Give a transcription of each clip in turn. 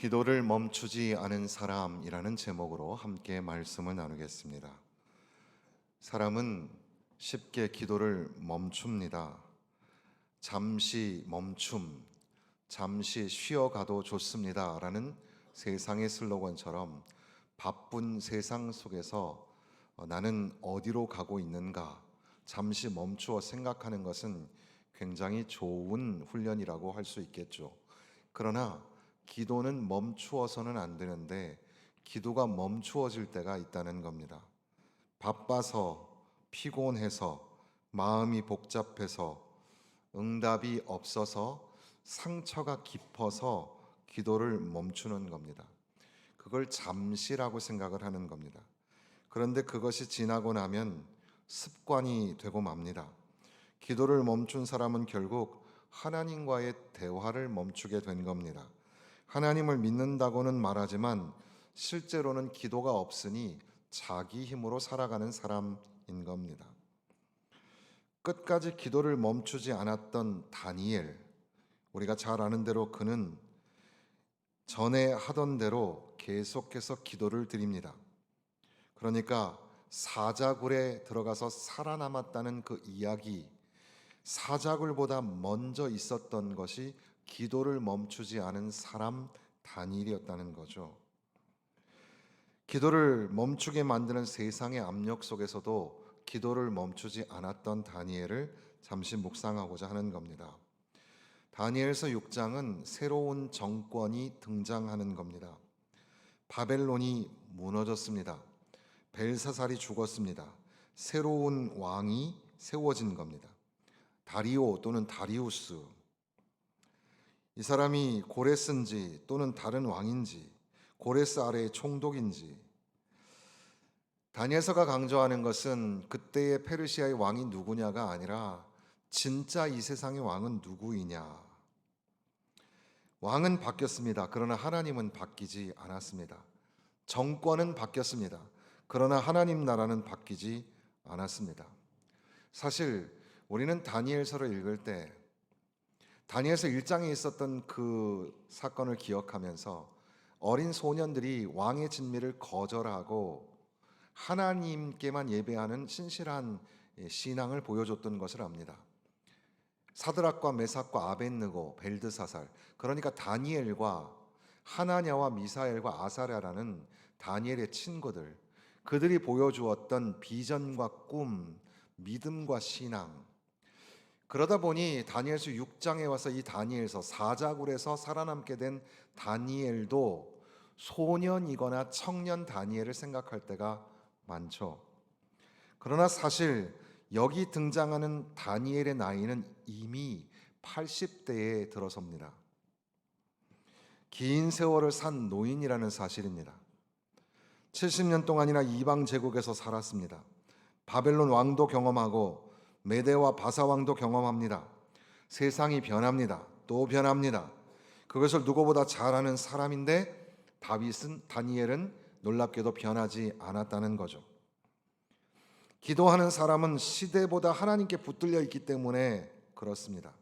기도를 멈추지 않은 사람이라는 제목으로 함께 말씀을 나누겠습니다. 사람은 쉽게 기도를 멈춥니다. 잠시 멈춤, 잠시 쉬어가도 좋습니다 라는 세상의 슬로건처럼 바쁜 세상 속에서 나는 어디로 가고 있는가 잠시 멈추어 생각하는 것은 굉장히 좋은 훈련이라고 할 수 있겠죠. 그러나 기도는 멈추어서는 안 되는데 기도가 멈추어질 때가 있다는 겁니다. 바빠서, 피곤해서, 마음이 복잡해서, 응답이 없어서, 상처가 깊어서 기도를 멈추는 겁니다. 그걸 잠시라고 생각을 하는 겁니다. 그런데 그것이 지나고 나면 습관이 되고 맙니다. 기도를 멈춘 사람은 결국 하나님과의 대화를 멈추게 된 겁니다. 하나님을 믿는다고는 말하지만 실제로는 기도가 없으니 자기 힘으로 살아가는 사람인 겁니다. 끝까지 기도를 멈추지 않았던 다니엘, 우리가 잘 아는 대로 그는 전에 하던 대로 계속해서 기도를 드립니다. 그러니까 사자굴에 들어가서 살아남았다는 그 이야기, 사자굴보다 먼저 있었던 것이 기도를 멈추지 않은 사람 다니엘이었다는 거죠. 기도를 멈추게 만드는 세상의 압력 속에서도 기도를 멈추지 않았던 다니엘을 잠시 묵상하고자 하는 겁니다. 다니엘서 6장은 새로운 정권이 등장하는 겁니다. 바벨론이 무너졌습니다. 벨사살이 죽었습니다. 새로운 왕이 세워진 겁니다. 다리오 또는 다리우스, 이 사람이 고레스인지 또는 다른 왕인지, 고레스 아래의 총독인지, 다니엘서가 강조하는 것은 그때의 페르시아의 왕이 누구냐가 아니라 진짜 이 세상의 왕은 누구이냐. 왕은 바뀌었습니다. 그러나 하나님은 바뀌지 않았습니다. 정권은 바뀌었습니다. 그러나 하나님 나라는 바뀌지 않았습니다. 사실 우리는 다니엘서를 읽을 때 다니엘서 1장에 있었던 그 사건을 기억하면서 어린 소년들이 왕의 진미를 거절하고 하나님께만 예배하는 신실한 신앙을 보여줬던 것을 압니다. 사드락과 메삭과 아벳느고, 벨드사살, 그러니까 다니엘과 하나냐와 미사엘과 아사랴라는 다니엘의 친구들, 그들이 보여주었던 비전과 꿈, 믿음과 신앙, 그러다 보니 다니엘서 6장에 와서 이 다니엘서 사자굴에서 살아남게 된 다니엘도 소년이거나 청년 다니엘을 생각할 때가 많죠. 그러나 사실 여기 등장하는 다니엘의 나이는 이미 80대에 들어섭니다. 긴 세월을 산 노인이라는 사실입니다. 70년 동안이나 이방 제국에서 살았습니다. 바벨론 왕도 경험하고 메대와 바사 왕도 경험합니다. 세상이 변합니다. 또 변합니다. 그것을 누구보다 잘 아는 사람인데 다니엘은 놀랍게도 변하지 않았다는 거죠. 기도하는 사람은 시대보다 하나님께 붙들려 있기 때문에 그렇습니다.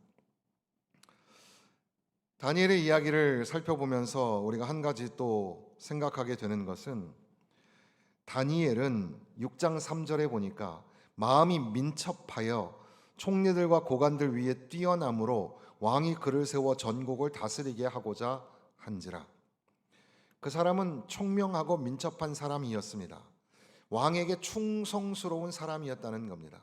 다니엘의 이야기를 살펴보면서 우리가 한 가지 또 생각하게 되는 것은 다니엘은 6장 3절에 보니까 마음이 민첩하여 총리들과 고관들 위에 뛰어남으로 왕이 그를 세워 전국을 다스리게 하고자 한지라. 그 사람은 총명하고 민첩한 사람이었습니다. 왕에게 충성스러운 사람이었다는 겁니다.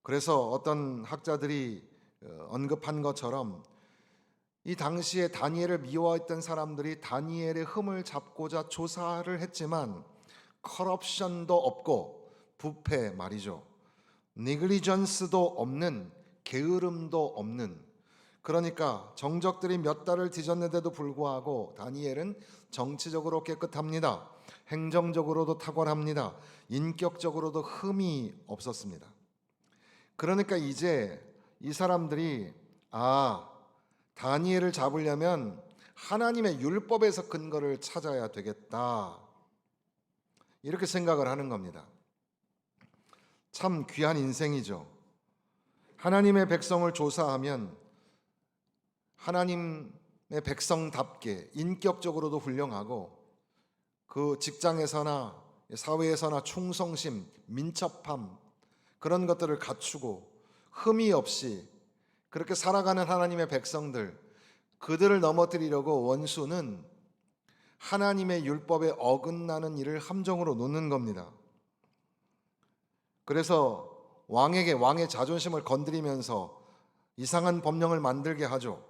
그래서 어떤 학자들이 언급한 것처럼 이 당시에 다니엘을 미워했던 사람들이 다니엘의 흠을 잡고자 조사를 했지만 커럽션도 없고 부패 말이죠. 니글리전스도 없는, 게으름도 없는, 그러니까 정적들이 몇 달을 뒤졌는데도 불구하고 다니엘은 정치적으로 깨끗합니다. 행정적으로도 탁월합니다. 인격적으로도 흠이 없었습니다. 그러니까 이제 이 사람들이 다니엘을 잡으려면 하나님의 율법에서 근거를 찾아야 되겠다, 이렇게 생각을 하는 겁니다. 참 귀한 인생이죠. 하나님의 백성을 조사하면 하나님 백성답게 인격적으로도 훌륭하고 그 직장에서나 사회에서나 충성심, 민첩함 그런 것들을 갖추고 흠이 없이 그렇게 살아가는 하나님의 백성들, 그들을 넘어뜨리려고 원수는 하나님의 율법에 어긋나는 일을 함정으로 놓는 겁니다. 그래서 왕의 자존심을 건드리면서 이상한 법령을 만들게 하죠.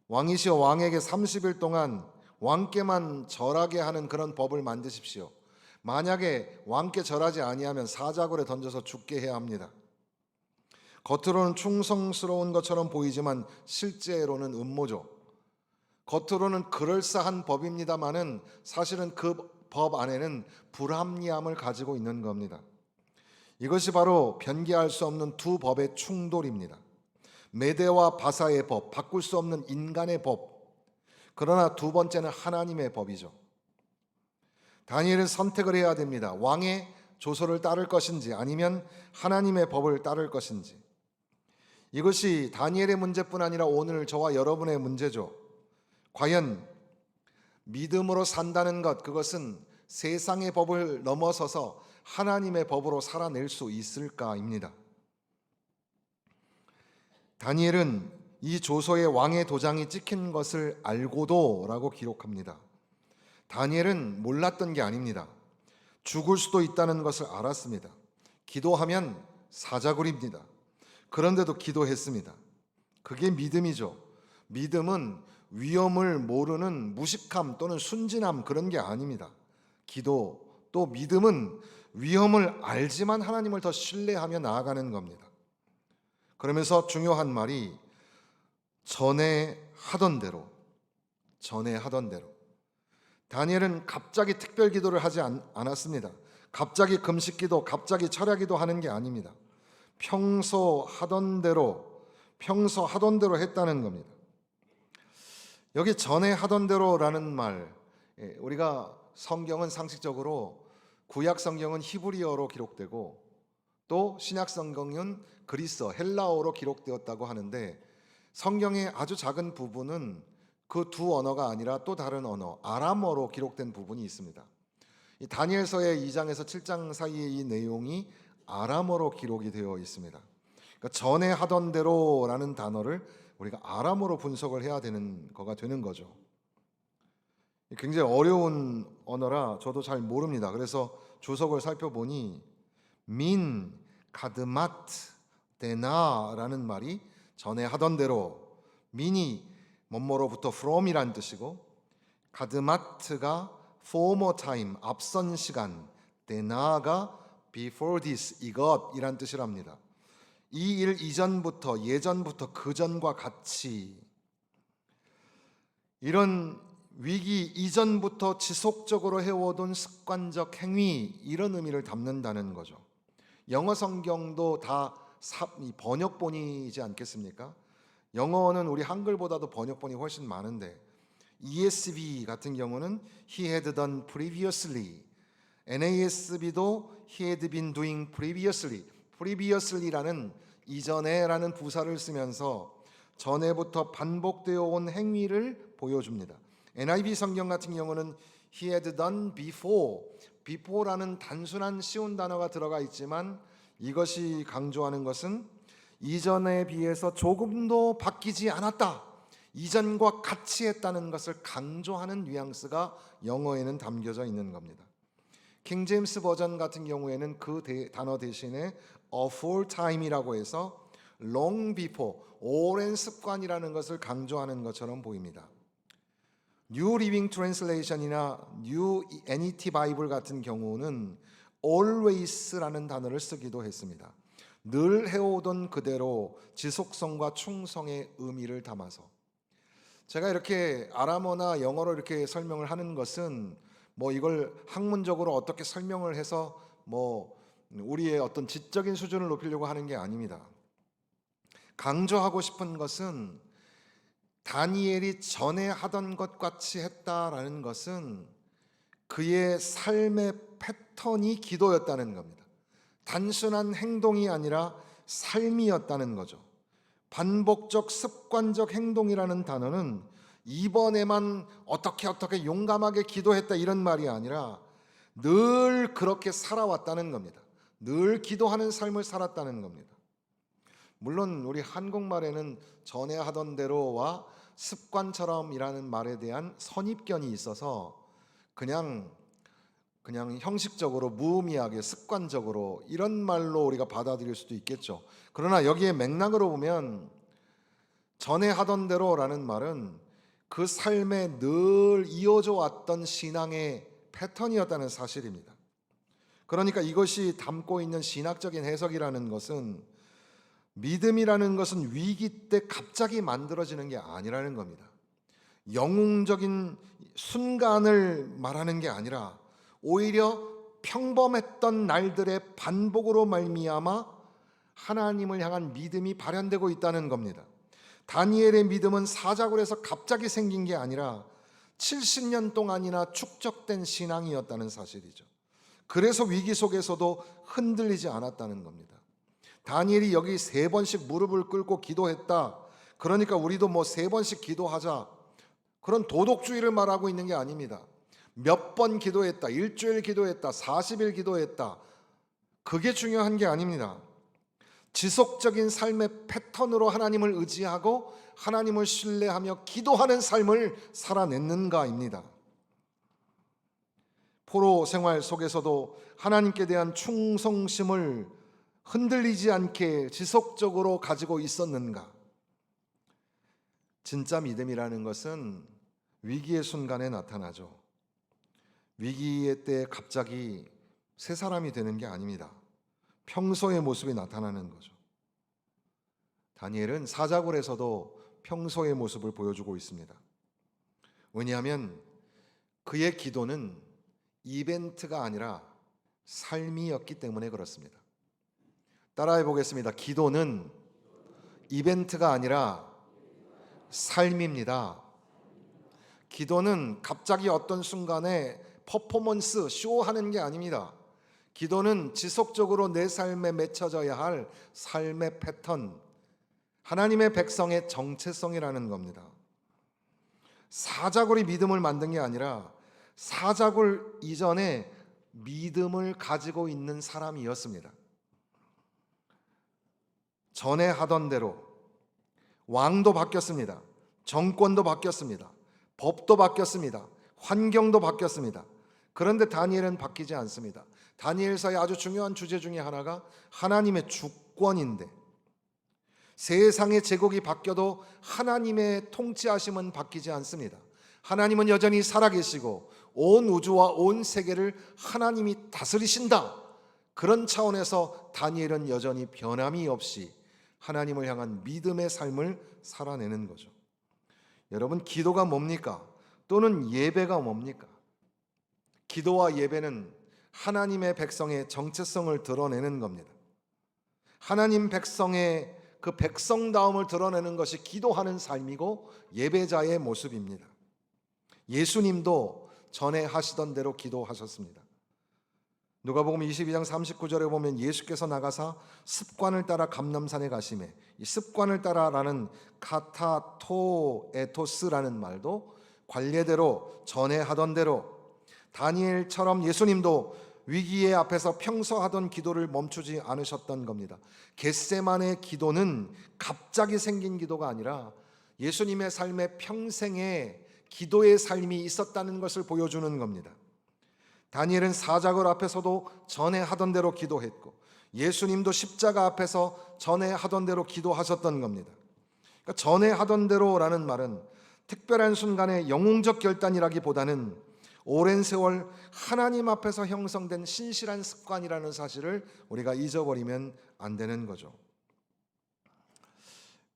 왕이시여 왕에게 30일 동안 왕께만 절하게 하는 그런 법을 만드십시오. 만약에 왕께 절하지 아니하면 사자굴에 던져서 죽게 해야 합니다. 겉으로는 충성스러운 것처럼 보이지만 실제로는 음모죠. 겉으로는 그럴싸한 법입니다마는 사실은 그 법 안에는 불합리함을 가지고 있는 겁니다. 이것이 바로 변개할 수 없는 두 법의 충돌입니다. 메대와 바사의 법, 바꿀 수 없는 인간의 법. 그러나 두 번째는 하나님의 법이죠. 다니엘은 선택을 해야 됩니다. 왕의 조서를 따를 것인지 아니면 하나님의 법을 따를 것인지. 이것이 다니엘의 문제뿐 아니라 오늘 저와 여러분의 문제죠. 과연 믿음으로 산다는 것, 그것은 세상의 법을 넘어서서 하나님의 법으로 살아낼 수 있을까입니다. 다니엘은 이 조서에 왕의 도장이 찍힌 것을 알고도 라고 기록합니다. 다니엘은 몰랐던 게 아닙니다. 죽을 수도 있다는 것을 알았습니다. 기도하면 사자굴입니다. 그런데도 기도했습니다. 그게 믿음이죠. 믿음은 위험을 모르는 무식함 또는 순진함 그런 게 아닙니다. 기도 또 믿음은 위험을 알지만 하나님을 더 신뢰하며 나아가는 겁니다. 그러면서 중요한 말이 전에 하던 대로. 다니엘은 갑자기 특별 기도를 하지 않았습니다. 갑자기 금식기도, 갑자기 철야기도 하는 게 아닙니다. 평소 하던 대로 했다는 겁니다. 여기 전에 하던 대로라는 말, 우리가 성경은 상식적으로 구약 성경은 히브리어로 기록되고 또 신약 성경은 그리스어, 헬라어로 기록되었다고 하는데 성경의 아주 작은 부분은 그 두 언어가 아니라 또 다른 언어, 아람어로 기록된 부분이 있습니다. 이 다니엘서의 2장에서 7장 사이의 이 내용이 아람어로 기록이 되어 있습니다. 그러니까 전에 하던 대로라는 단어를 우리가 아람어로 분석을 해야 되는 거가 되는 거죠. 굉장히 어려운 언어라 저도 잘 모릅니다. 그래서 주석을 살펴보니 민 가드마트 데나라는 말이 전에 하던 대로, 민이 뭐뭐로부터 from이란 뜻이고 가드마트가 former time 앞선 시간, 데나가 before this 이것이란 뜻이랍니다. 이 일 이전부터, 예전부터, 그전과 같이 이런 위기 이전부터 지속적으로 해오던 습관적 행위, 이런 의미를 담는다는 거죠. 영어 성경도 다 번역본이지 않겠습니까? 영어는 우리 한글보다도 번역본이 훨씬 많은데 ESV 같은 경우는 He had done previously, NASB도 He had been doing previously, previously라는 이전에라는 부사를 쓰면서 전에부터 반복되어 온 행위를 보여줍니다. NIV 성경 같은 경우는 He had done before라는 단순한 쉬운 단어가 들어가 있지만 이것이 강조하는 것은 이전에 비해서 조금도 바뀌지 않았다, 이전과 같이 했다는 것을 강조하는 뉘앙스가 영어에는 담겨져 있는 겁니다. 킹 제임스 버전 같은 경우에는 그 단어 대신에 aforetime이라고 해서 long before, 오랜 습관이라는 것을 강조하는 것처럼 보입니다. New Living Translation이나 New NET 바이블 같은 경우는 always라는 단어를 쓰기도 했습니다. 늘 해오던 그대로 지속성과 충성의 의미를 담아서. 제가 이렇게 아람어나 영어로 이렇게 설명을 하는 것은 뭐 이걸 학문적으로 어떻게 설명을 해서 뭐 우리의 어떤 지적인 수준을 높이려고 하는 게 아닙니다. 강조하고 싶은 것은 다니엘이 전에 하던 것 같이 했다라는 것은 그의 삶의 패턴이 기도였다는 겁니다. 단순한 행동이 아니라 삶이었다는 거죠. 반복적 습관적 행동이라는 단어는 이번에만 어떻게 용감하게 기도했다 이런 말이 아니라 늘 그렇게 살아왔다는 겁니다. 늘 기도하는 삶을 살았다는 겁니다. 물론 우리 한국말에는 전에 하던 대로와 습관처럼이라는 말에 대한 선입견이 있어서 그냥 형식적으로 무의미하게 습관적으로 이런 말로 우리가 받아들일 수도 있겠죠. 그러나 여기에 맥락으로 보면 전에 하던 대로라는 말은 그 삶에 늘 이어져 왔던 신앙의 패턴이었다는 사실입니다. 그러니까 이것이 담고 있는 신학적인 해석이라는 것은 믿음이라는 것은 위기 때 갑자기 만들어지는 게 아니라는 겁니다. 영웅적인 순간을 말하는 게 아니라 오히려 평범했던 날들의 반복으로 말미암아 하나님을 향한 믿음이 발현되고 있다는 겁니다. 다니엘의 믿음은 사자굴에서 갑자기 생긴 게 아니라 70년 동안이나 축적된 신앙이었다는 사실이죠. 그래서 위기 속에서도 흔들리지 않았다는 겁니다. 다니엘이 여기 3번씩 무릎을 꿇고 기도했다. 그러니까 우리도 3번씩 기도하자. 그런 도덕주의를 말하고 있는 게 아닙니다. 몇 번 기도했다. 일주일 기도했다. 40일 기도했다. 그게 중요한 게 아닙니다. 지속적인 삶의 패턴으로 하나님을 의지하고 하나님을 신뢰하며 기도하는 삶을 살아냈는가입니다. 포로 생활 속에서도 하나님께 대한 충성심을 흔들리지 않게 지속적으로 가지고 있었는가? 진짜 믿음이라는 것은 위기의 순간에 나타나죠. 위기의 때 갑자기 새 사람이 되는 게 아닙니다. 평소의 모습이 나타나는 거죠. 다니엘은 사자굴에서도 평소의 모습을 보여주고 있습니다. 왜냐하면 그의 기도는 이벤트가 아니라 삶이었기 때문에 그렇습니다. 따라해 보겠습니다. 기도는 이벤트가 아니라 삶입니다. 기도는 갑자기 어떤 순간에 퍼포먼스, 쇼하는 게 아닙니다. 기도는 지속적으로 내 삶에 맺혀져야 할 삶의 패턴, 하나님의 백성의 정체성이라는 겁니다. 사자굴이 믿음을 만든 게 아니라 사자굴 이전에 믿음을 가지고 있는 사람이었습니다. 전에 하던 대로 왕도 바뀌었습니다. 정권도 바뀌었습니다. 법도 바뀌었습니다. 환경도 바뀌었습니다. 그런데 다니엘은 바뀌지 않습니다. 다니엘서의 아주 중요한 주제 중에 하나가 하나님의 주권인데, 세상의 제국이 바뀌어도 하나님의 통치하심은 바뀌지 않습니다. 하나님은 여전히 살아계시고 온 우주와 온 세계를 하나님이 다스리신다. 그런 차원에서 다니엘은 여전히 변함이 없이 하나님을 향한 믿음의 삶을 살아내는 거죠. 여러분, 기도가 뭡니까? 또는 예배가 뭡니까? 기도와 예배는 하나님의 백성의 정체성을 드러내는 겁니다. 하나님 백성의 그 백성다움을 드러내는 것이 기도하는 삶이고 예배자의 모습입니다. 예수님도 전에 하시던 대로 기도하셨습니다. 누가복음 22장 39절에 보면 예수께서 나가사 습관을 따라 감람산에 가시매, 이 습관을 따라라는 카타토에토스라는 말도 관례대로 전에 하던 대로, 다니엘처럼 예수님도 위기의 앞에서 평소 하던 기도를 멈추지 않으셨던 겁니다. 겟세마네 기도는 갑자기 생긴 기도가 아니라 예수님의 삶에 평생의 기도의 삶이 있었다는 것을 보여주는 겁니다. 다니엘은 사자굴 앞에서도 전에 하던 대로 기도했고 예수님도 십자가 앞에서 전에 하던 대로 기도하셨던 겁니다. 그러니까 전에 하던 대로라는 말은 특별한 순간의 영웅적 결단이라기보다는 오랜 세월 하나님 앞에서 형성된 신실한 습관이라는 사실을 우리가 잊어버리면 안 되는 거죠.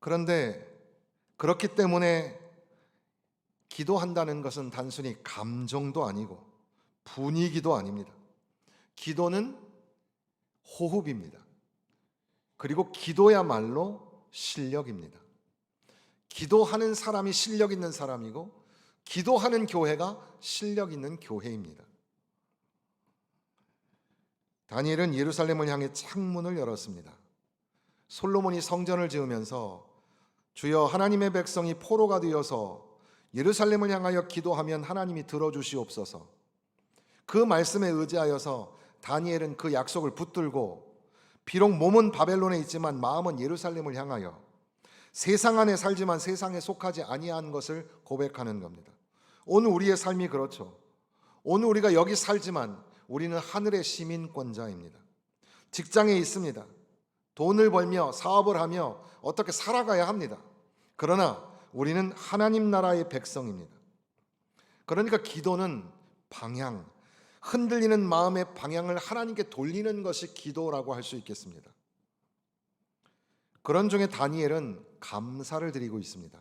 그런데 그렇기 때문에 기도한다는 것은 단순히 감정도 아니고 분위기도 아닙니다. 기도는 호흡입니다. 그리고 기도야말로 실력입니다. 기도하는 사람이 실력 있는 사람이고 기도하는 교회가 실력 있는 교회입니다. 다니엘은 예루살렘을 향해 창문을 열었습니다. 솔로몬이 성전을 지으면서 주여 하나님의 백성이 포로가 되어서 예루살렘을 향하여 기도하면 하나님이 들어주시옵소서. 그 말씀에 의지하여서 다니엘은 그 약속을 붙들고 비록 몸은 바벨론에 있지만 마음은 예루살렘을 향하여 세상 안에 살지만 세상에 속하지 아니한 것을 고백하는 겁니다. 오늘 우리의 삶이 그렇죠. 오늘 우리가 여기 살지만 우리는 하늘의 시민권자입니다. 직장에 있습니다. 돈을 벌며 사업을 하며 어떻게 살아가야 합니다. 그러나 우리는 하나님 나라의 백성입니다. 그러니까 기도는 방향, 흔들리는 마음의 방향을 하나님께 돌리는 것이 기도라고 할 수 있겠습니다. 그런 중에 다니엘은 감사를 드리고 있습니다.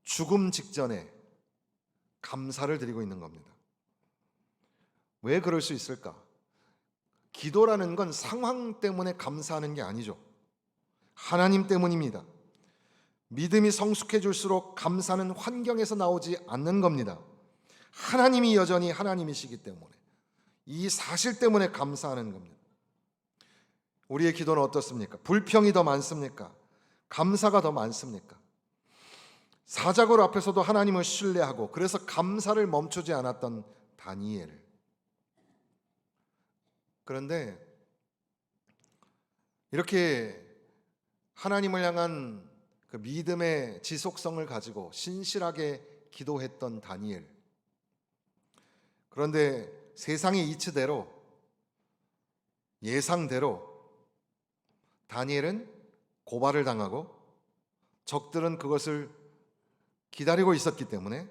죽음 직전에 감사를 드리고 있는 겁니다. 왜 그럴 수 있을까? 기도라는 건 상황 때문에 감사하는 게 아니죠. 하나님 때문입니다. 믿음이 성숙해질수록 감사는 환경에서 나오지 않는 겁니다. 하나님이 여전히 하나님이시기 때문에, 이 사실 때문에 감사하는 겁니다. 우리의 기도는 어떻습니까? 불평이 더 많습니까? 감사가 더 많습니까? 사자굴 앞에서도 하나님을 신뢰하고 그래서 감사를 멈추지 않았던 다니엘. 그런데 이렇게 하나님을 향한 그 믿음의 지속성을 가지고 신실하게 기도했던 다니엘. 그런데 세상의 이치대로, 예상대로 다니엘은 고발을 당하고 적들은 그것을 기다리고 있었기 때문에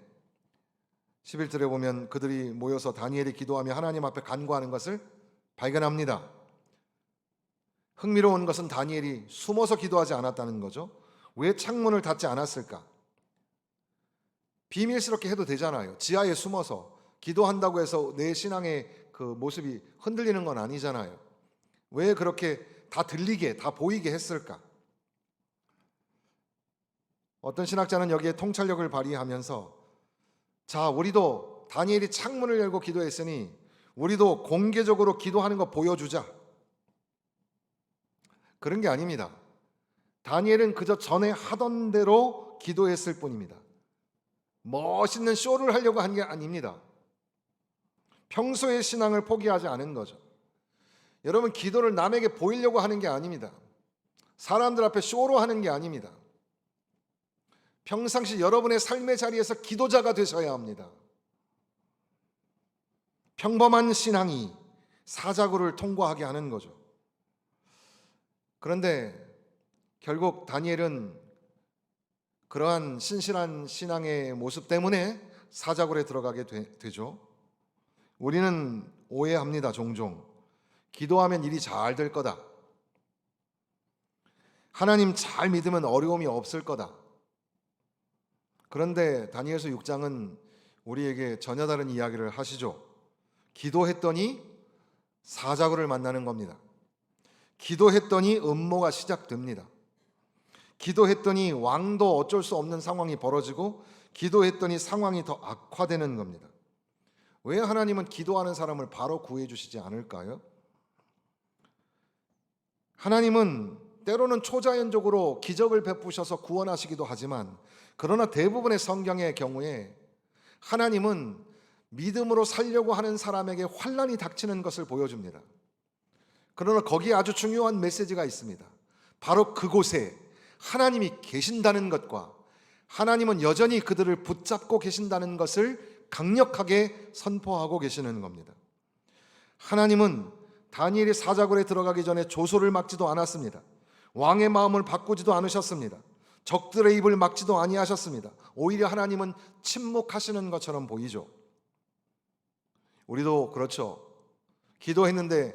11절에 보면 그들이 모여서 다니엘이 기도하며 하나님 앞에 간구하는 것을 발견합니다. 흥미로운 것은 다니엘이 숨어서 기도하지 않았다는 거죠. 왜 창문을 닫지 않았을까? 비밀스럽게 해도 되잖아요. 지하에 숨어서 기도한다고 해서 내 신앙의 그 모습이 흔들리는 건 아니잖아요. 왜 그렇게 다 들리게, 다 보이게 했을까? 어떤 신학자는 여기에 통찰력을 발휘하면서, 자, 우리도 다니엘이 창문을 열고 기도했으니 우리도 공개적으로 기도하는 거 보여주자. 그런 게 아닙니다. 다니엘은 그저 전에 하던 대로 기도했을 뿐입니다. 멋있는 쇼를 하려고 한 게 아닙니다. 평소의 신앙을 포기하지 않은 거죠. 여러분, 기도를 남에게 보이려고 하는 게 아닙니다. 사람들 앞에 쇼로 하는 게 아닙니다. 평상시 여러분의 삶의 자리에서 기도자가 되셔야 합니다. 평범한 신앙이 사자굴을 통과하게 하는 거죠. 그런데 결국 다니엘은 그러한 신실한 신앙의 모습 때문에 사자굴에 들어가게 되죠. 우리는 오해합니다. 종종 기도하면 일이 잘 될 거다, 하나님 잘 믿으면 어려움이 없을 거다. 그런데 다니엘서 6장은 우리에게 전혀 다른 이야기를 하시죠. 기도했더니 사자굴을 만나는 겁니다. 기도했더니 음모가 시작됩니다. 기도했더니 왕도 어쩔 수 없는 상황이 벌어지고, 기도했더니 상황이 더 악화되는 겁니다. 왜 하나님은 기도하는 사람을 바로 구해 주시지 않을까요? 하나님은 때로는 초자연적으로 기적을 베푸셔서 구원하시기도 하지만, 그러나 대부분의 성경의 경우에 하나님은 믿음으로 살려고 하는 사람에게 환난이 닥치는 것을 보여줍니다. 그러나 거기에 아주 중요한 메시지가 있습니다. 바로 그곳에 하나님이 계신다는 것과 하나님은 여전히 그들을 붙잡고 계신다는 것을 강력하게 선포하고 계시는 겁니다. 하나님은 다니엘이 사자굴에 들어가기 전에 조소를 막지도 않았습니다. 왕의 마음을 바꾸지도 않으셨습니다. 적들의 입을 막지도 아니하셨습니다. 오히려 하나님은 침묵하시는 것처럼 보이죠. 우리도 그렇죠. 기도했는데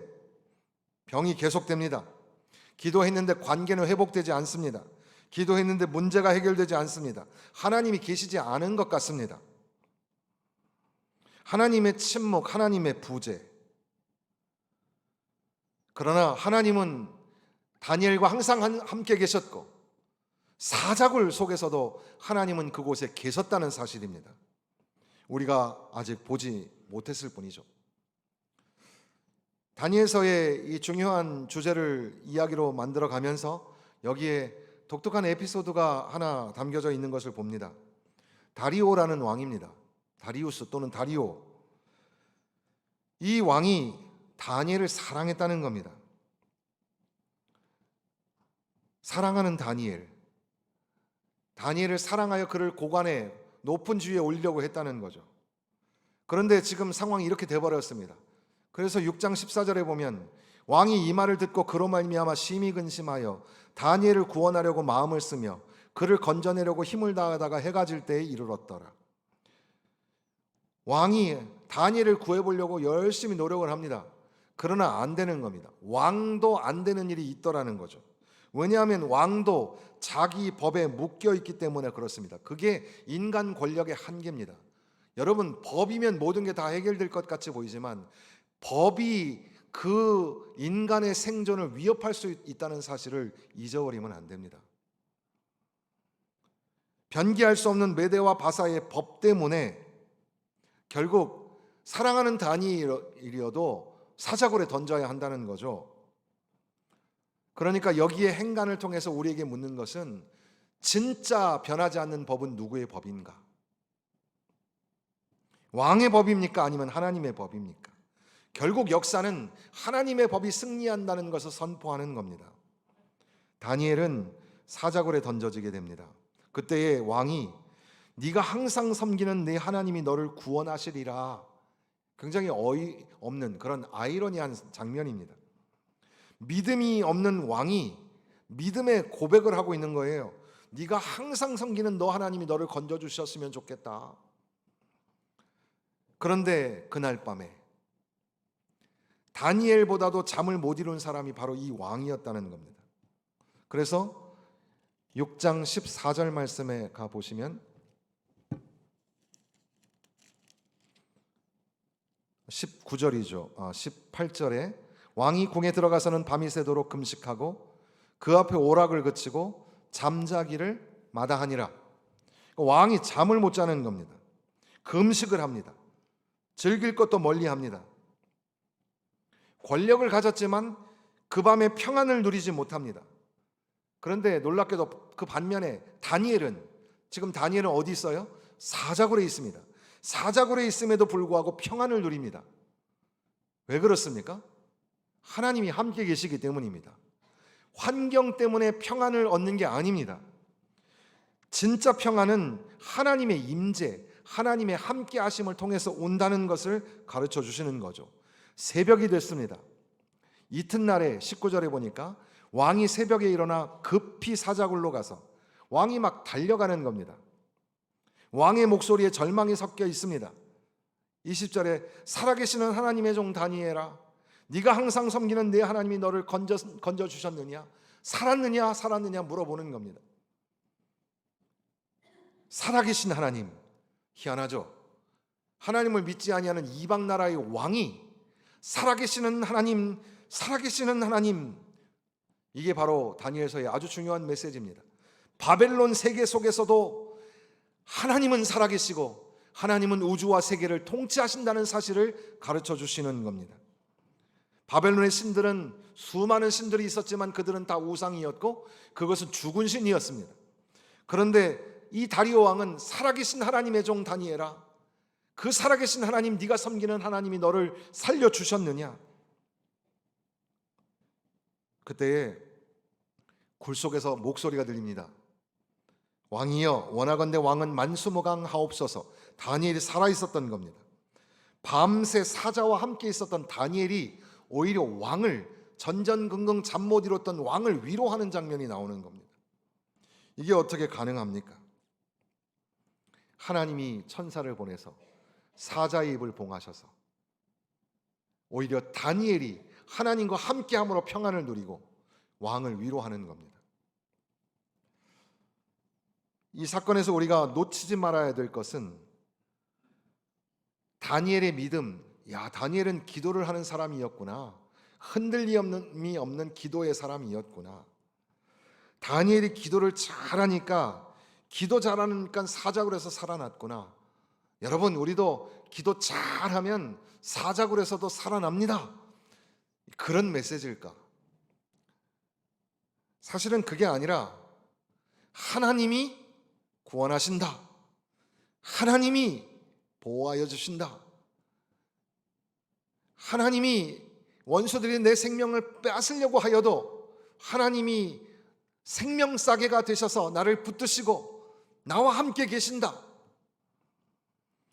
병이 계속됩니다. 기도했는데 관계는 회복되지 않습니다. 기도했는데 문제가 해결되지 않습니다. 하나님이 계시지 않은 것 같습니다. 하나님의 침묵, 하나님의 부재. 그러나 하나님은 다니엘과 항상 함께 계셨고, 사자굴 속에서도 하나님은 그곳에 계셨다는 사실입니다. 우리가 아직 보지 못했을 뿐이죠. 다니엘서의 이 중요한 주제를 이야기로 만들어 가면서 여기에 독특한 에피소드가 하나 담겨져 있는 것을 봅니다. 다리오라는 왕입니다. 다리우스 또는 다리오. 이 왕이 다니엘을 사랑했다는 겁니다. 사랑하는 다니엘. 다니엘을 사랑하여 그를 고관에 높은 지위에 올리려고 했다는 거죠. 그런데 지금 상황이 이렇게 돼버렸습니다. 그래서 6장 14절에 보면 왕이 이 말을 듣고 그로 말미암아 심히 근심하여 다니엘을 구원하려고 마음을 쓰며 그를 건져내려고 힘을 다하다가 해가 질 때에 이르렀더라. 왕이 다니엘을 구해보려고 열심히 노력을 합니다. 그러나 안 되는 겁니다. 왕도 안 되는 일이 있더라는 거죠. 왜냐하면 왕도 자기 법에 묶여 있기 때문에 그렇습니다. 그게 인간 권력의 한계입니다. 여러분, 법이면 모든 게 다 해결될 것 같이 보이지만 법이 그 인간의 생존을 위협할 수 있다는 사실을 잊어버리면 안 됩니다. 변기할 수 없는 메대와 바사의 법 때문에 결국 사랑하는 다니엘이어도 사자굴에 던져야 한다는 거죠. 그러니까 여기에 행간을 통해서 우리에게 묻는 것은 진짜 변하지 않는 법은 누구의 법인가? 왕의 법입니까? 아니면 하나님의 법입니까? 결국 역사는 하나님의 법이 승리한다는 것을 선포하는 겁니다. 다니엘은 사자굴에 던져지게 됩니다. 그때의 왕이 네가 항상 섬기는 네 하나님이 너를 구원하시리라. 굉장히 어이없는 그런 아이러니한 장면입니다. 믿음이 없는 왕이 믿음의 고백을 하고 있는 거예요. 네가 항상 섬기는 너 하나님이 너를 건져주셨으면 좋겠다. 그런데 그날 밤에 다니엘보다도 잠을 못 이룬 사람이 바로 이 왕이었다는 겁니다. 그래서 6장 14절 말씀에 가보시면 19절이죠. 18절에 왕이 궁에 들어가서는 밤이 새도록 금식하고 그 앞에 오락을 그치고 잠자기를 마다하니라. 왕이 잠을 못 자는 겁니다. 금식을 합니다. 즐길 것도 멀리합니다. 권력을 가졌지만 그 밤에 평안을 누리지 못합니다. 그런데 놀랍게도 그 반면에 지금 다니엘은 어디 있어요? 사자굴에 있습니다. 사자굴에 있음에도 불구하고 평안을 누립니다. 왜 그렇습니까? 하나님이 함께 계시기 때문입니다. 환경 때문에 평안을 얻는 게 아닙니다. 진짜 평안은 하나님의 임재, 하나님의 함께 하심을 통해서 온다는 것을 가르쳐 주시는 거죠. 새벽이 됐습니다. 이튿날에 19절에 보니까 왕이 새벽에 일어나 급히 사자굴로 가서 왕이 막 달려가는 겁니다. 왕의 목소리에 절망이 섞여 있습니다. 20절에 살아계시는 하나님의 종 다니엘아, 네가 항상 섬기는 내 하나님이 너를 건져 주셨느냐? 살았느냐 물어보는 겁니다. 살아계신 하나님, 희한하죠? 하나님을 믿지 아니하는 이방 나라의 왕이 살아계시는 하나님, 이게 바로 다니엘서의 아주 중요한 메시지입니다. 바벨론 세계 속에서도 하나님은 살아계시고 하나님은 우주와 세계를 통치하신다는 사실을 가르쳐 주시는 겁니다. 바벨론의 신들은 수많은 신들이 있었지만 그들은 다 우상이었고 그것은 죽은 신이었습니다. 그런데 이 다리오 왕은 살아계신 하나님의 종 다니엘아, 그 살아계신 하나님, 네가 섬기는 하나님이 너를 살려주셨느냐? 그때에 굴 속에서 목소리가 들립니다. 왕이여, 원하건대 왕은 만수무강하옵소서. 다니엘이 살아있었던 겁니다. 밤새 사자와 함께 있었던 다니엘이 오히려 왕을, 전전긍긍 잠 못 이뤘던 왕을 위로하는 장면이 나오는 겁니다. 이게 어떻게 가능합니까? 하나님이 천사를 보내서 사자의 입을 봉하셔서 오히려 다니엘이 하나님과 함께함으로 평안을 누리고 왕을 위로하는 겁니다. 이 사건에서 우리가 놓치지 말아야 될 것은 다니엘의 믿음. 다니엘은 기도를 하는 사람이었구나. 흔들림이 없는 기도의 사람이었구나. 다니엘이 기도를 잘하니까, 기도 잘하니까 사자굴에서 살아났구나. 여러분, 우리도 기도 잘하면 사자굴에서도 살아납니다. 그런 메시지일까? 사실은 그게 아니라 하나님이 구원하신다. 하나님이 보호하여 주신다. 하나님이 원수들이 내 생명을 빼앗으려고 하여도 하나님이 생명싸개가 되셔서 나를 붙드시고 나와 함께 계신다.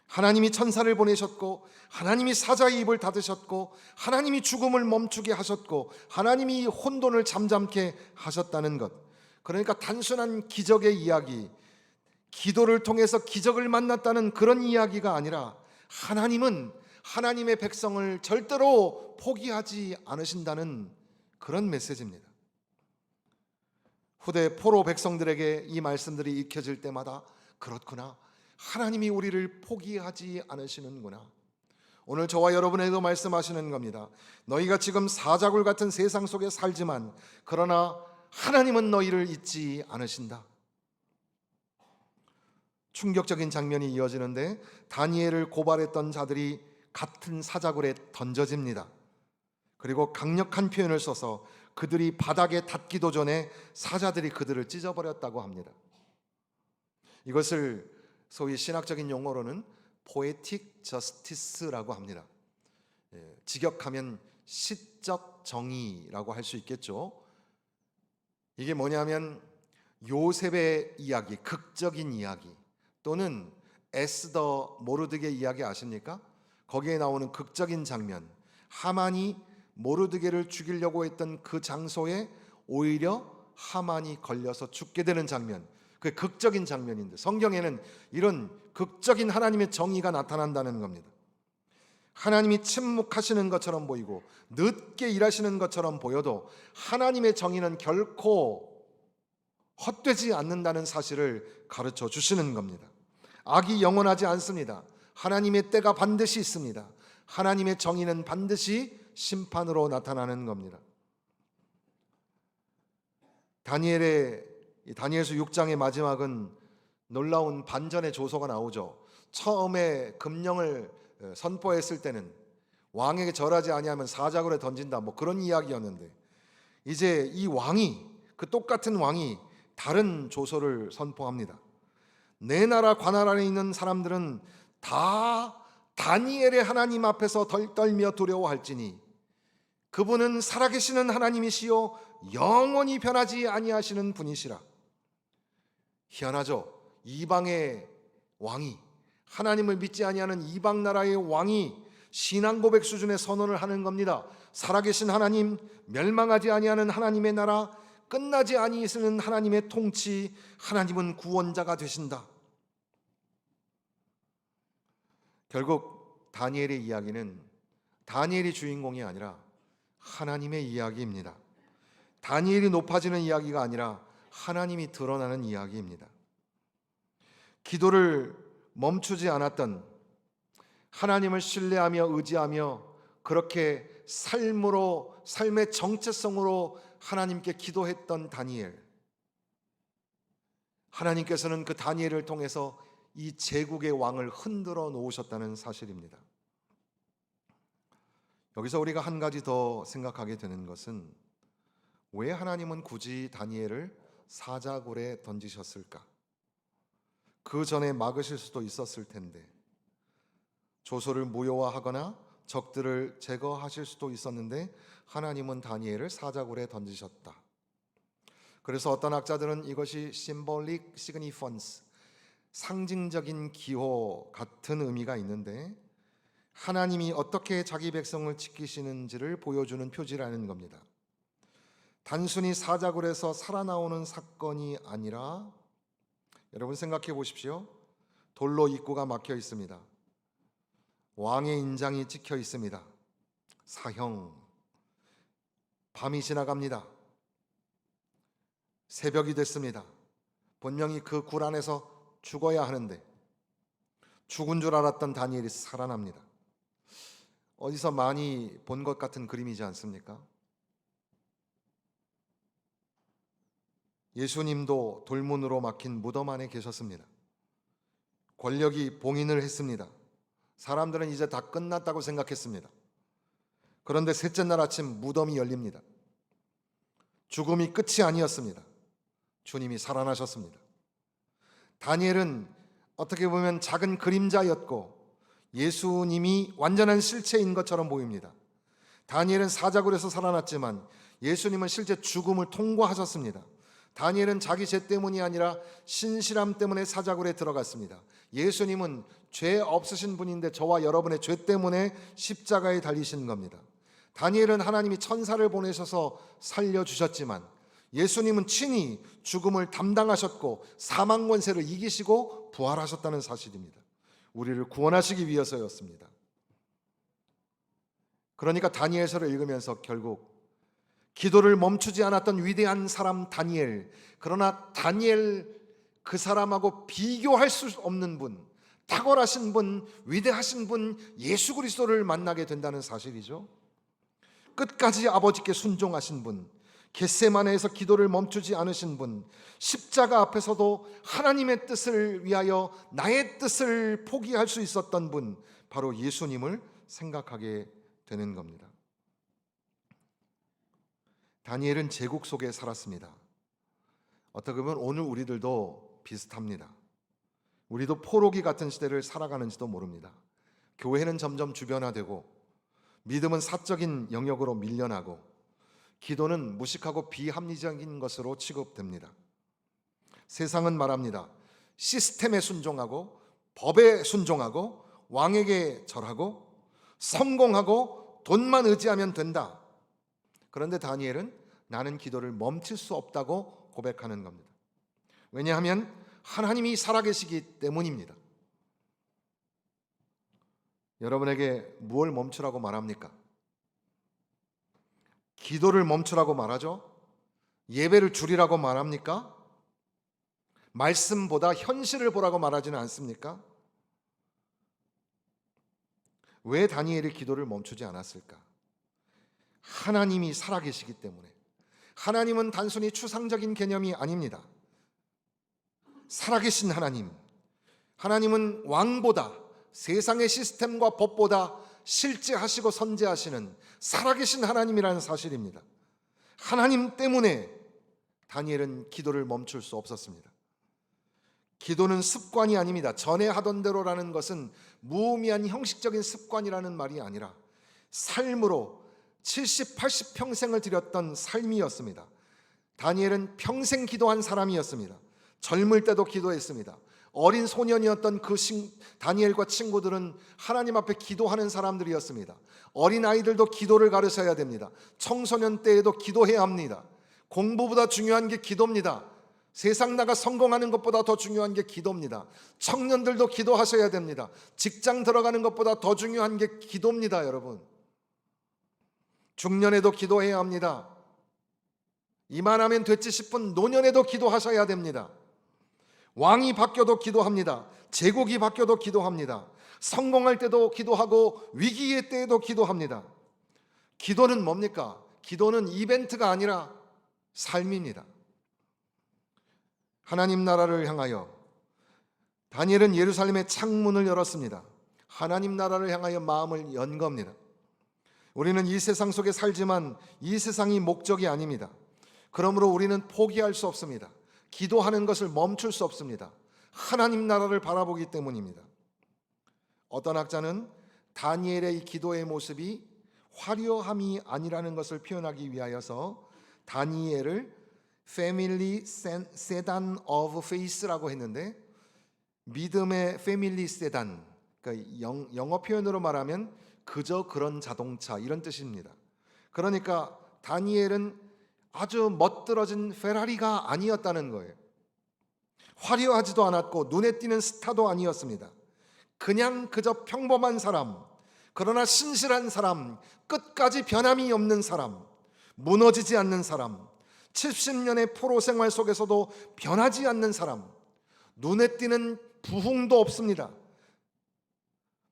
하나님이 천사를 보내셨고 하나님이 사자의 입을 닫으셨고 하나님이 죽음을 멈추게 하셨고 하나님이 혼돈을 잠잠케 하셨다는 것. 그러니까 단순한 기적의 이야기, 기도를 통해서 기적을 만났다는 그런 이야기가 아니라 하나님은 하나님의 백성을 절대로 포기하지 않으신다는 그런 메시지입니다. 후대 포로 백성들에게 이 말씀들이 익혀질 때마다 그렇구나, 하나님이 우리를 포기하지 않으시는구나. 오늘 저와 여러분에게도 말씀하시는 겁니다. 너희가 지금 사자굴 같은 세상 속에 살지만 그러나 하나님은 너희를 잊지 않으신다. 충격적인 장면이 이어지는데 다니엘을 고발했던 자들이 같은 사자굴에 던져집니다. 그리고 강력한 표현을 써서 그들이 바닥에 닿기도 전에 사자들이 그들을 찢어버렸다고 합니다. 이것을 소위 신학적인 용어로는 poetic justice라고 합니다. 직역하면 시적 정의라고 할 수 있겠죠. 이게 뭐냐면 요셉의 이야기, 극적인 이야기, 또는 에스더 모르드게 이야기 아십니까? 거기에 나오는 극적인 장면, 하만이 모르드게를 죽이려고 했던 그 장소에 오히려 하만이 걸려서 죽게 되는 장면, 그게 극적인 장면인데 성경에는 이런 극적인 하나님의 정의가 나타난다는 겁니다. 하나님이 침묵하시는 것처럼 보이고 늦게 일하시는 것처럼 보여도 하나님의 정의는 결코 헛되지 않는다는 사실을 가르쳐 주시는 겁니다. 악이 영원하지 않습니다. 하나님의 때가 반드시 있습니다. 하나님의 정의는 반드시 심판으로 나타나는 겁니다. 다니엘서 6장의 마지막은 놀라운 반전의 조서가 나오죠. 처음에 금령을 선포했을 때는 왕에게 절하지 아니하면 사자굴에 던진다, 뭐 그런 이야기였는데 이제 이 왕이, 그 똑같은 왕이 다른 조서를 선포합니다. 내 나라 관할 안에 있는 사람들은 다 다니엘의 하나님 앞에서 떨며 두려워할지니 그분은 살아계시는 하나님이시요 영원히 변하지 아니하시는 분이시라. 희한하죠. 이방의 왕이, 하나님을 믿지 아니하는 이방 나라의 왕이 신앙 고백 수준의 선언을 하는 겁니다. 살아계신 하나님, 멸망하지 아니하는 하나님의 나라, 끝나지 아니하시는 하나님의 통치, 하나님은 구원자가 되신다. 결국 다니엘의 이야기는 다니엘이 주인공이 아니라 하나님의 이야기입니다. 다니엘이 높아지는 이야기가 아니라 하나님이 드러나는 이야기입니다. 기도를 멈추지 않았던, 하나님을 신뢰하며 의지하며 그렇게 삶의 정체성으로 하나님께 기도했던 다니엘, 하나님께서는 그 다니엘을 통해서 이 제국의 왕을 흔들어 놓으셨다는 사실입니다. 여기서 우리가 한 가지 더 생각하게 되는 것은 왜 하나님은 굳이 다니엘을 사자굴에 던지셨을까? 그 전에 막으실 수도 있었을 텐데, 조소를 무효화하거나 적들을 제거하실 수도 있었는데 하나님은 다니엘을 사자굴에 던지셨다. 그래서 어떤 학자들은 이것이 symbolic significance, 상징적인 기호 같은 의미가 있는데 하나님이 어떻게 자기 백성을 지키시는지를 보여주는 표지라는 겁니다. 단순히 사자굴에서 살아나오는 사건이 아니라, 여러분 생각해 보십시오. 돌로 입구가 막혀 있습니다. 왕의 인장이 찍혀 있습니다. 사형. 밤이 지나갑니다. 새벽이 됐습니다. 분명히 그 굴 안에서 죽어야 하는데 죽은 줄 알았던 다니엘이 살아납니다. 어디서 많이 본 것 같은 그림이지 않습니까? 예수님도 돌문으로 막힌 무덤 안에 계셨습니다. 권력이 봉인을 했습니다. 사람들은 이제 다 끝났다고 생각했습니다. 그런데 셋째 날 아침 무덤이 열립니다. 죽음이 끝이 아니었습니다. 주님이 살아나셨습니다. 다니엘은 어떻게 보면 작은 그림자였고 예수님이 완전한 실체인 것처럼 보입니다. 다니엘은 사자굴에서 살아났지만 예수님은 실제 죽음을 통과하셨습니다. 다니엘은 자기 죄 때문이 아니라 신실함 때문에 사자굴에 들어갔습니다. 예수님은 죄 없으신 분인데 저와 여러분의 죄 때문에 십자가에 달리신 겁니다. 다니엘은 하나님이 천사를 보내셔서 살려주셨지만 예수님은 친히 죽음을 담당하셨고 사망 권세를 이기시고 부활하셨다는 사실입니다. 우리를 구원하시기 위해서였습니다. 그러니까 다니엘서를 읽으면서 결국 기도를 멈추지 않았던 위대한 사람 다니엘, 그러나 다니엘 그 사람하고 비교할 수 없는 분, 탁월하신 분, 위대하신 분 예수 그리스도를 만나게 된다는 사실이죠. 끝까지 아버지께 순종하신 분, 겟세마네에서 기도를 멈추지 않으신 분, 십자가 앞에서도 하나님의 뜻을 위하여 나의 뜻을 포기할 수 있었던 분, 바로 예수님을 생각하게 되는 겁니다. 다니엘은 제국 속에 살았습니다. 어떻게 보면 오늘 우리들도 비슷합니다. 우리도 포로기 같은 시대를 살아가는지도 모릅니다. 교회는 점점 주변화되고 믿음은 사적인 영역으로 밀려나고 기도는 무식하고 비합리적인 것으로 취급됩니다. 세상은 말합니다. 시스템에 순종하고 법에 순종하고 왕에게 절하고 성공하고 돈만 의지하면 된다. 그런데 다니엘은 나는 기도를 멈출 수 없다고 고백하는 겁니다. 왜냐하면 하나님이 살아계시기 때문입니다. 여러분에게 무엇을 멈추라고 말합니까? 기도를 멈추라고 말하죠? 예배를 줄이라고 말합니까? 말씀보다 현실을 보라고 말하지는 않습니까? 왜 다니엘이 기도를 멈추지 않았을까? 하나님이 살아계시기 때문에. 하나님은 단순히 추상적인 개념이 아닙니다. 살아계신 하나님, 하나님은 왕보다 세상의 시스템과 법보다 실제하시고 선재하시는 살아계신 하나님이라는 사실입니다. 하나님 때문에 다니엘은 기도를 멈출 수 없었습니다. 기도는 습관이 아닙니다. 전에 하던 대로라는 것은 무의미한 형식적인 습관이라는 말이 아니라 삶으로 70, 80평생을 들였던 삶이었습니다. 다니엘은 평생 기도한 사람이었습니다. 젊을 때도 기도했습니다. 어린 소년이었던 다니엘과 친구들은 하나님 앞에 기도하는 사람들이었습니다. 어린 아이들도 기도를 가르쳐야 됩니다. 청소년 때에도 기도해야 합니다. 공부보다 중요한 게 기도입니다. 세상 나가 성공하는 것보다 더 중요한 게 기도입니다. 청년들도 기도하셔야 됩니다. 직장 들어가는 것보다 더 중요한 게 기도입니다, 여러분. 중년에도 기도해야 합니다. 이만하면 됐지 싶은 노년에도 기도하셔야 됩니다. 왕이 바뀌어도 기도합니다. 제국이 바뀌어도 기도합니다. 성공할 때도 기도하고 위기의 때에도 기도합니다. 기도는 뭡니까? 기도는 이벤트가 아니라 삶입니다. 하나님 나라를 향하여 다니엘은 예루살렘의 창문을 열었습니다. 하나님 나라를 향하여 마음을 연 겁니다. 우리는 이 세상 속에 살지만 이 세상이 목적이 아닙니다. 그러므로 우리는 포기할 수 없습니다. 기도하는 것을 멈출 수 없습니다. 하나님 나라를 바라보기 때문입니다. 어떤 학자는 다니엘의 이 기도의 모습이 화려함이 아니라는 것을 표현하기 위하여서 다니엘을 Family Sedan of Faith라고 했는데, 믿음의 Family Sedan, 그러니까 영어 표현으로 말하면 그저 그런 자동차 이런 뜻입니다. 그러니까 다니엘은 아주 멋들어진 페라리가 아니었다는 거예요. 화려하지도 않았고 눈에 띄는 스타도 아니었습니다. 그냥 그저 평범한 사람, 그러나 신실한 사람, 끝까지 변함이 없는 사람, 무너지지 않는 사람, 70년의 포로 생활 속에서도 변하지 않는 사람, 눈에 띄는 부흥도 없습니다.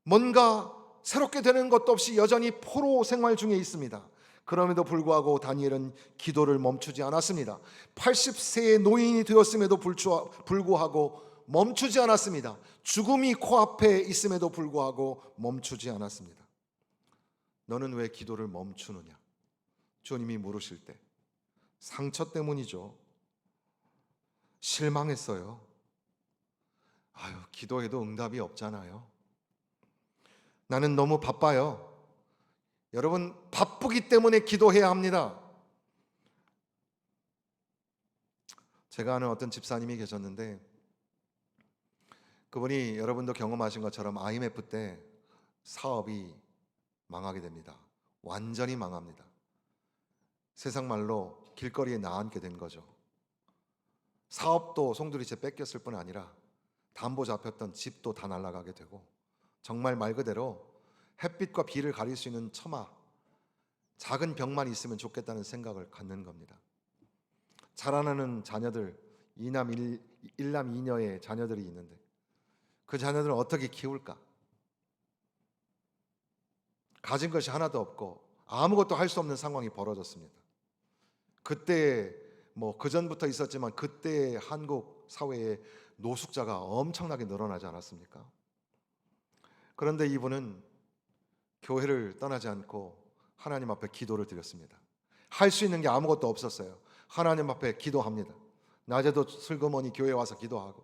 뭔가 새롭게 되는 것도 없이 여전히 포로 생활 중에 있습니다. 그럼에도 불구하고 다니엘은 기도를 멈추지 않았습니다. 80세의 노인이 되었음에도 불구하고 멈추지 않았습니다. 죽음이 코앞에 있음에도 불구하고 멈추지 않았습니다. 너는 왜 기도를 멈추느냐? 주님이 물으실 때 상처 때문이죠. 실망했어요. 아유, 기도해도 응답이 없잖아요. 나는 너무 바빠요. 여러분, 바쁘기 때문에 기도해야 합니다. 제가 아는 어떤 집사님이 계셨는데, 그분이 여러분도 경험하신 것처럼 IMF 때 사업이 망하게 됩니다. 완전히 망합니다. 세상 말로 길거리에 나앉게 된 거죠. 사업도 송두리째 뺏겼을 뿐 아니라 담보 잡혔던 집도 다 날아가게 되고, 정말 말 그대로 햇빛과 비를 가릴 수 있는 처마, 작은 벽만 있으면 좋겠다는 생각을 갖는 겁니다. 자라나는 자녀들, 일남 이녀의 자녀들이 있는데 그 자녀들을 어떻게 키울까? 가진 것이 하나도 없고 아무것도 할 수 없는 상황이 벌어졌습니다. 그때 그 전부터 있었지만 그때 한국 사회에 노숙자가 엄청나게 늘어나지 않았습니까? 그런데 이분은 교회를 떠나지 않고 하나님 앞에 기도를 드렸습니다. 할 수 있는 게 아무것도 없었어요. 하나님 앞에 기도합니다. 낮에도 슬그머니 교회에 와서 기도하고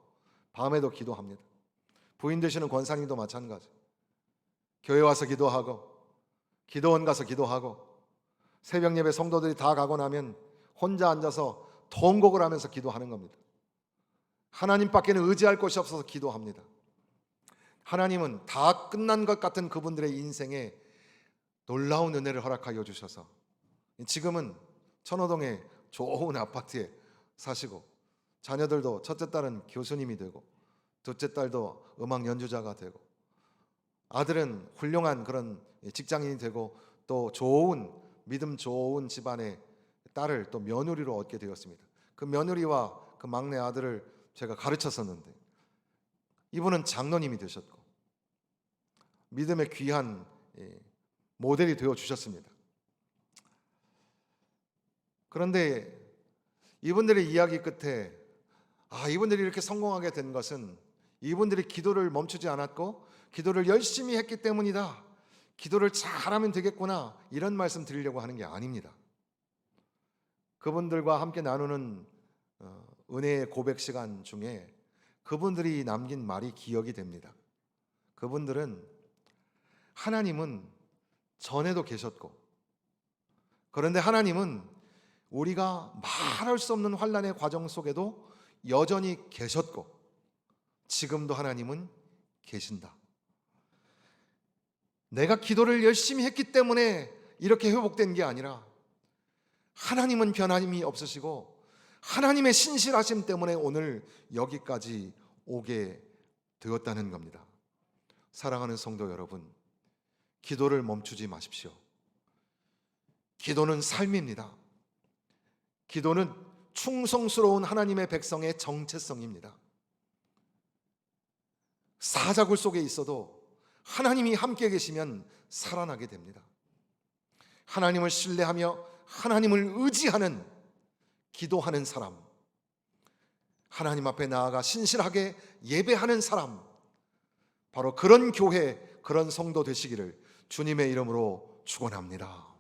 밤에도 기도합니다. 부인 되시는 권사님도 마찬가지. 교회 와서 기도하고 기도원 가서 기도하고 새벽 예배 성도들이 다 가고 나면 혼자 앉아서 통곡을 하면서 기도하는 겁니다. 하나님밖에는 의지할 곳이 없어서 기도합니다. 하나님은 다 끝난 것 같은 그분들의 인생에 놀라운 은혜를 허락하여 주셔서 지금은 천호동의 좋은 아파트에 사시고, 자녀들도 첫째 딸은 교수님이 되고 둘째 딸도 음악 연주자가 되고, 아들은 훌륭한 그런 직장인이 되고, 또 좋은 믿음 좋은 집안의 딸을 또 며느리로 얻게 되었습니다. 그 며느리와 그 막내 아들을 제가 가르쳤었는데 이분은 장로님이 되셨고 믿음의 귀한 모델이 되어 주셨습니다. 그런데 이분들의 이야기 끝에 이분들이 이렇게 성공하게 된 것은 이분들이 기도를 멈추지 않았고 기도를 열심히 했기 때문이다. 기도를 잘하면 되겠구나, 이런 말씀 드리려고 하는 게 아닙니다. 그분들과 함께 나누는 은혜의 고백 시간 중에 그분들이 남긴 말이 기억이 됩니다. 그분들은 하나님은 전에도 계셨고, 그런데 하나님은 우리가 말할 수 없는 환난의 과정 속에도 여전히 계셨고 지금도 하나님은 계신다. 내가 기도를 열심히 했기 때문에 이렇게 회복된 게 아니라 하나님은 변함이 없으시고 하나님의 신실하심 때문에 오늘 여기까지 오게 되었다는 겁니다. 사랑하는 성도 여러분, 기도를 멈추지 마십시오. 기도는 삶입니다. 기도는 충성스러운 하나님의 백성의 정체성입니다. 사자굴 속에 있어도 하나님이 함께 계시면 살아나게 됩니다. 하나님을 신뢰하며 하나님을 의지하는 기도하는 사람, 하나님 앞에 나아가 신실하게 예배하는 사람, 바로 그런 교회, 그런 성도 되시기를 주님의 이름으로 축원합니다.